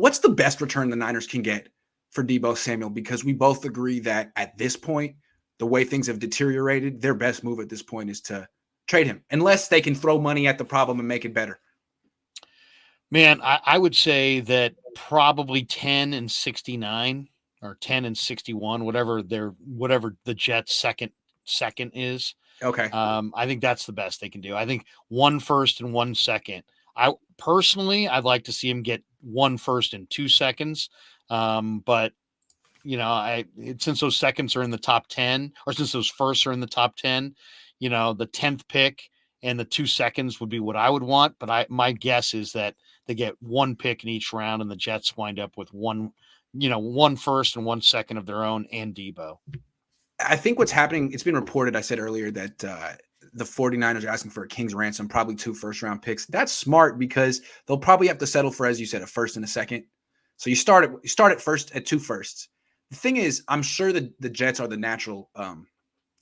what's the best return the Niners can get for Deebo Samuel? Because we both agree that at this point, the way things have deteriorated, their best move at this point is to trade him, unless they can throw money at the problem and make it better. Man, I would say that probably 10 and 69 or 10 and 61, whatever the Jets second is. Okay. I think that's the best they can do. I think 1 first and 1 second. I'd like to see him get 1 first and 2 seconds. But since those seconds are in the top 10, or since those firsts are in the top 10, the 10th pick and the 2 seconds would be what I would want. But my guess is that they get 1 pick in each round, and the Jets wind up with 1 first and 1 second of their own and Deebo. I think what's happening, it's been reported, I said earlier, that the 49ers are asking for a king's ransom, probably 2 first-round picks. That's smart because they'll probably have to settle for, as you said, a first and a second. So you start at first at 2 firsts. The thing is, I'm sure that the Jets are the natural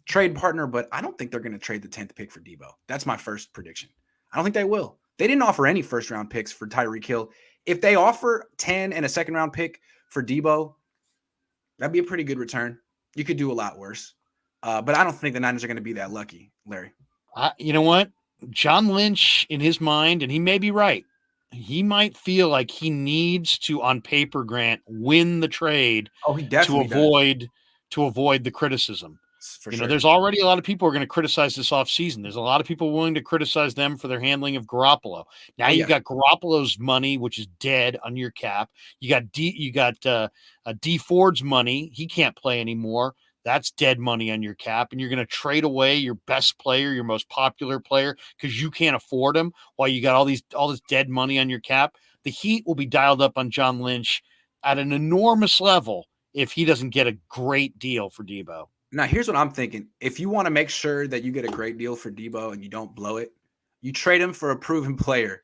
trade partner, but I don't think they're going to trade the 10th pick for Deebo. That's my first prediction. I don't think they will. They didn't offer any first-round picks for Tyreek Hill. If they offer 10 and a second-round pick for Deebo, that'd be a pretty good return. You could do a lot worse. But I don't think the Niners are going to be that lucky, Larry. You know what? John Lynch, in his mind, and he may be right, he might feel like he needs to, on paper, Grant, win the trade he definitely to avoid the criticism. For sure. There's already a lot of people who are going to criticize this offseason. There's a lot of people willing to criticize them for their handling of Garoppolo. Now you've got Garoppolo's money, which is dead on your cap. You got D Ford's money. He can't play anymore. That's dead money on your cap. And you're going to trade away your best player, your most popular player, because you can't afford him while you got all this dead money on your cap. The heat will be dialed up on John Lynch at an enormous level if he doesn't get a great deal for Deebo. Now, here's what I'm thinking. If you want to make sure that you get a great deal for Deebo and you don't blow it, you trade him for a proven player.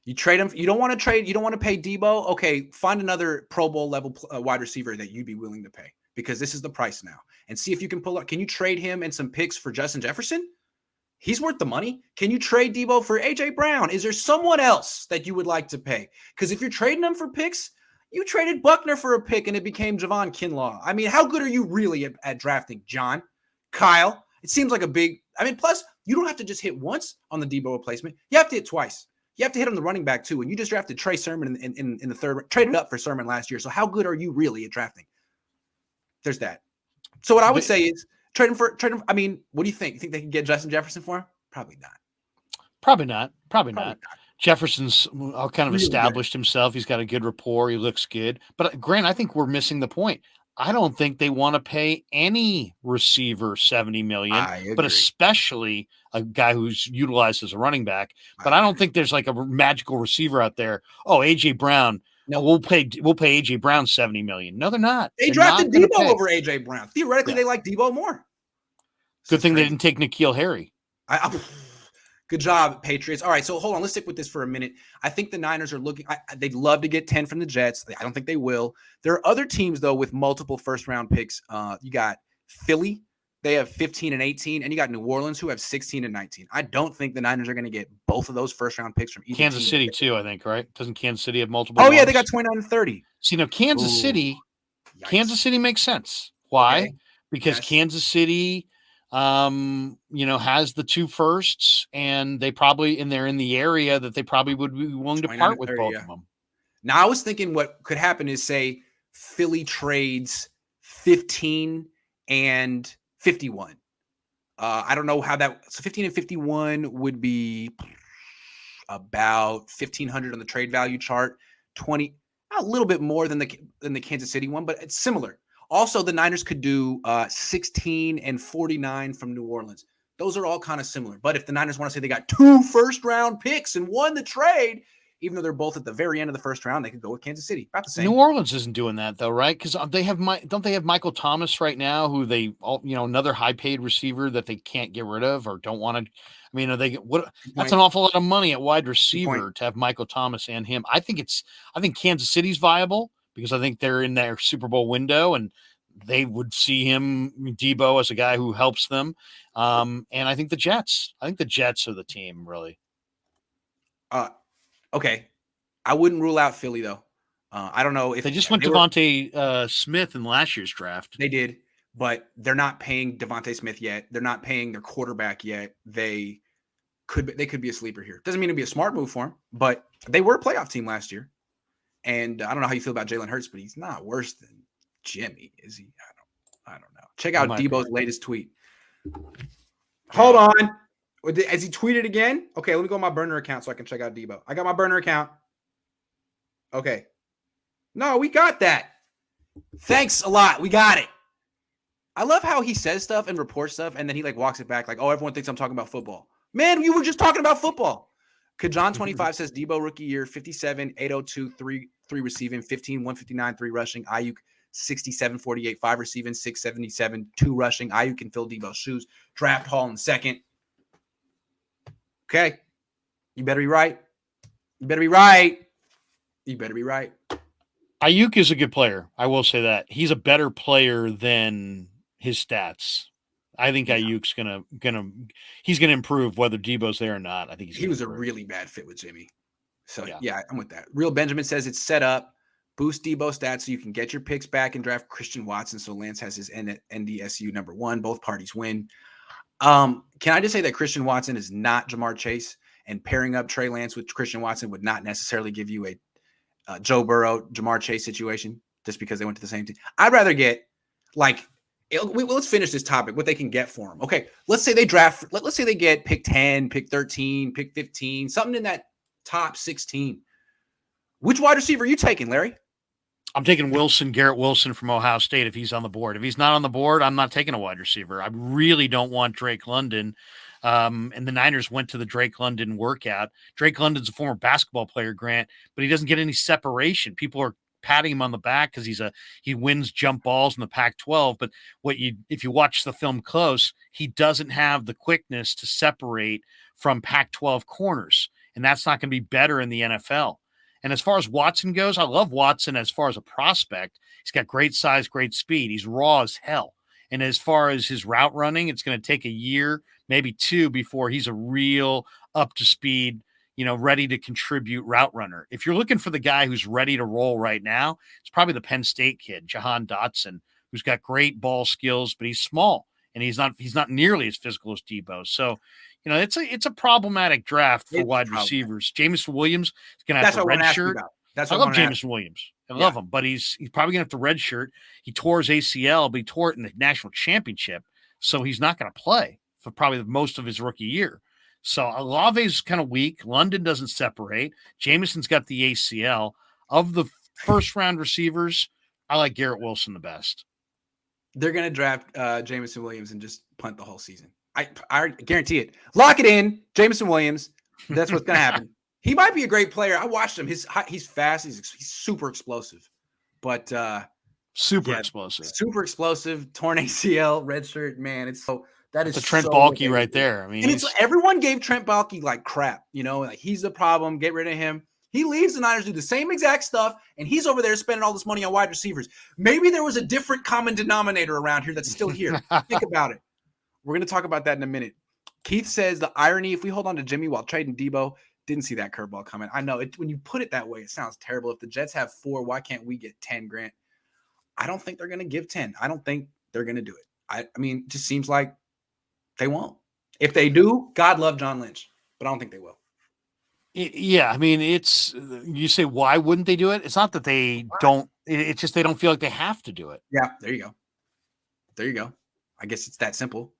You trade him. You don't want to trade. You don't want to pay Deebo. Okay, find another Pro Bowl level wide receiver that you'd be willing to pay, because this is the price now. And see if you can pull up. Can you trade him and some picks for Justin Jefferson? He's worth the money. Can you trade Deebo for A.J. Brown? Is there someone else that you would like to pay? Because if you're trading them for picks, you traded Buckner for a pick and it became Javon Kinlaw. I mean, how good are you really at drafting, John? Kyle? It seems like plus, you don't have to just hit once on the Deebo replacement. You have to hit twice. You have to hit on the running back too. And you just drafted Trey Sermon in the third, traded up for Sermon last year. So how good are you really at drafting? There's that. So what I would say is trade him. I mean, what do you think? You think they can get Justin Jefferson for him? Probably not. Probably not. Jefferson's kind of established himself. He's got a good rapport. He looks good. But Grant, I think we're missing the point. I don't think they want to pay any receiver $70 million, but especially a guy who's utilized as a running back. But I don't think there's like a magical receiver out there. Oh, A.J. Brown. No, we'll pay A.J. Brown $70 million. No, they're not. They drafted Deebo over A.J. Brown. Theoretically, they like Deebo more. Good thing they didn't take N'Keal Harry. Good job, Patriots. All right, so hold on. Let's stick with this for a minute. I think the Niners are looking – they'd love to get 10 from the Jets. I don't think they will. There are other teams, though, with multiple first-round picks. You got Philly. They have 15 and 18. And you got New Orleans, who have 16 and 19. I don't think the Niners are going to get both of those first-round picks from either Kansas team. City, too, I think, right? Doesn't Kansas City have multiple ones? Yeah, they got 29 and 30. See, now, Kansas City makes sense. Why? Okay. Because Kansas City – has the 2 firsts, and they're in the area that they probably would be willing to part with both of them. Now, I was thinking what could happen is, say, Philly trades 15 and 51. I don't know how that. So 15 and 51 would be about 1,500 on the trade value chart. 20, a little bit more than the Kansas City one, but it's similar. Also, the Niners could do 16 and 49 from New Orleans. Those are all kind of similar. But if the Niners want to say they got 2 first-round picks and won the trade, even though they're both at the very end of the first round, they could go with Kansas City. About the same. New Orleans isn't doing that, though, right? Because don't they have Michael Thomas right now, who another high-paid receiver that they can't get rid of or don't want to. I mean, that's an awful lot of money at wide receiver to have Michael Thomas and him. I think Kansas City's viable, because I think they're in their Super Bowl window and they would see Deebo, as a guy who helps them. And I think the Jets are the team, really. Okay. I wouldn't rule out Philly, though. I don't know if they just went Devontae Smith in last year's draft. They did, but they're not paying Devontae Smith yet. They're not paying their quarterback yet. They could be a sleeper here. Doesn't mean it'd be a smart move for them, but they were a playoff team last year. And I don't know how you feel about Jalen Hurts, but he's not worse than Jimmy, is he? I don't know. Check out Deebo's latest tweet. Hold on. Has he tweeted again? Okay, let me go on my burner account so I can check out Deebo. I got my burner account. Okay. No, we got that. Thanks a lot. We got it. I love how he says stuff and reports stuff, and then he like walks it back like, oh, everyone thinks I'm talking about football. Man, you were just talking about football. Kajon25 says Deebo rookie year, 57, 802, 3 receiving, 15, 159, 3 rushing. Ayuk 67, 48, 5 receiving, 677, 2 rushing. Ayuk can fill Deebo's shoes. Draft Hall in second. Okay. You better be right. You better be right. You better be right. Ayuk is a good player. I will say that. He's a better player than his stats. I think Ayuk's gonna improve whether Deebo's there or not. I think he was improve. A really bad fit with Jimmy. So yeah, I'm with that. Real Benjamin says it's set up. Boost Deebo stats so you can get your picks back and draft Christian Watson. So Lance has his NDSU number 1. Both parties win. Can I just say that Christian Watson is not Jamar Chase, and pairing up Trey Lance with Christian Watson would not necessarily give you a Joe Burrow, Jamar Chase situation just because they went to the same team. I'd rather get like. Let's finish this topic, what they can get for him. Okay, let's say they draft, let's say they get pick 10, pick 13, pick 15, something in that top 16. Which wide receiver are you taking, Larry? I'm taking Garrett Wilson from Ohio State if he's on the board. If he's not on the board, I'm not taking a wide receiver. I really don't want Drake London. And the Niners went to the Drake London workout. Drake London's a former basketball player, Grant, but he doesn't get any separation. People are patting him on the back because he wins jump balls in the Pac-12. But if you watch the film close, he doesn't have the quickness to separate from Pac-12 corners, and that's not going to be better in the NFL. And as far as Watson goes, I love Watson as far as a prospect. He's got great size, great speed. He's raw as hell. And as far as his route running, it's going to take a year, maybe 2, before he's a real up to speed, ready to contribute route runner. If you're looking for the guy who's ready to roll right now, it's probably the Penn State kid, Jahan Dotson, who's got great ball skills, but he's small and he's not nearly as physical as Deebo. So, it's a problematic draft for wide receivers. Jamison Williams is going to have to redshirt. I love Jamison Williams. I love him, but he's probably going to have to redshirt. He tore his ACL, but he tore it in the national championship, so he's not going to play for probably most of his rookie year. So Olave's kind of weak. London doesn't separate. Jamison's got the ACL. Of the first-round receivers, I like Garrett Wilson the best. They're going to draft Jamison Williams and just punt the whole season. I guarantee it. Lock it in, Jamison Williams. That's what's going to happen. He might be a great player. I watched him. He's fast. He's super explosive. But super explosive. Torn ACL, red shirt. Man, it's so that is the Trent Baalke right there. I mean, and everyone gave Trent Baalke like crap. Like he's the problem. Get rid of him. He leaves the Niners, do the same exact stuff, and he's over there spending all this money on wide receivers. Maybe there was a different common denominator around here that's still here. Think about it. We're going to talk about that in a minute. Keith says the irony, if we hold on to Jimmy while trading Deebo, didn't see that curveball coming. I know it when you put it that way, it sounds terrible. If the Jets have 4, why can't we get 10, Grant? I don't think they're going to give 10. I don't think they're going to do it. I mean, it just seems like they won't. If they do, God love John Lynch, but I don't think they will. Yeah, I mean, you say, why wouldn't they do it? It's not that they don't. It's just they don't feel like they have to do it. Yeah, there you go. I guess it's that simple.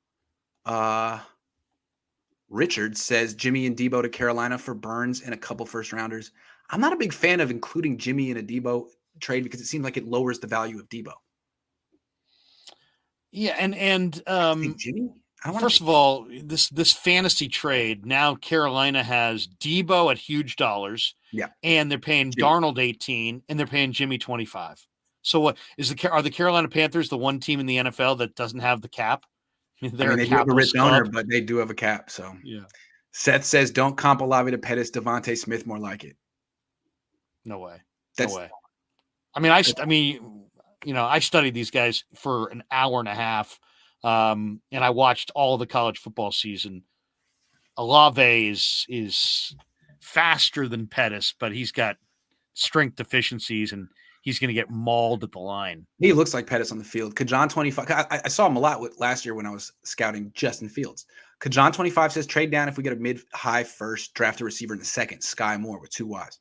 Richard says Jimmy and Deebo to Carolina for Burns and a couple first rounders. I'm not a big fan of including Jimmy in a Deebo trade because it seems like it lowers the value of Deebo. Yeah, and Jimmy. First of all, this fantasy trade, now Carolina has Deebo at huge dollars. Yeah. And they're paying Darnold 18 and they're paying Jimmy 25. So what are the Carolina Panthers the one team in the NFL that doesn't have the cap? They do have a rich owner, but they do have a cap. So yeah. Seth says, don't comp Olave to Pettis, Devontae Smith more like it. No way. No way. I mean, I studied these guys for an hour and a half. And I watched all the college football season. Olave is faster than Pettis, but he's got strength deficiencies, and he's going to get mauled at the line. He looks like Pettis on the field. Kajon 25. I saw him a lot last year when I was scouting Justin Fields. Kajon 25 says trade down if we get a mid-high first, draft a receiver in the second. Sky Moore with 2 Ys.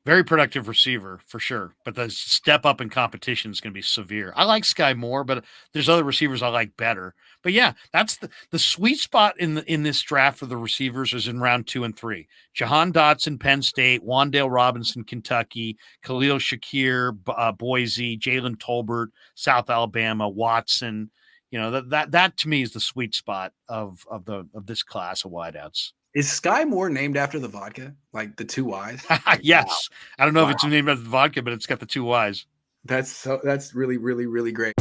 Very productive receiver for sure, but the step up in competition is going to be severe. I like Sky Moore, but there's other receivers I like better. But yeah, that's the sweet spot in this draft for the receivers is in round 2 and 3. Jahan Dotson, Penn State; Wan'Dale Robinson, Kentucky; Khalil Shakir, Boise; Jalen Tolbert, South Alabama; Watson. You know, that to me is the sweet spot of this class of wideouts. Is Sky Moore named after the vodka? Like the 2 Ys? Yes. Wow. I don't know if it's named after the vodka, but it's got the 2 Ys. That's really, really, really great.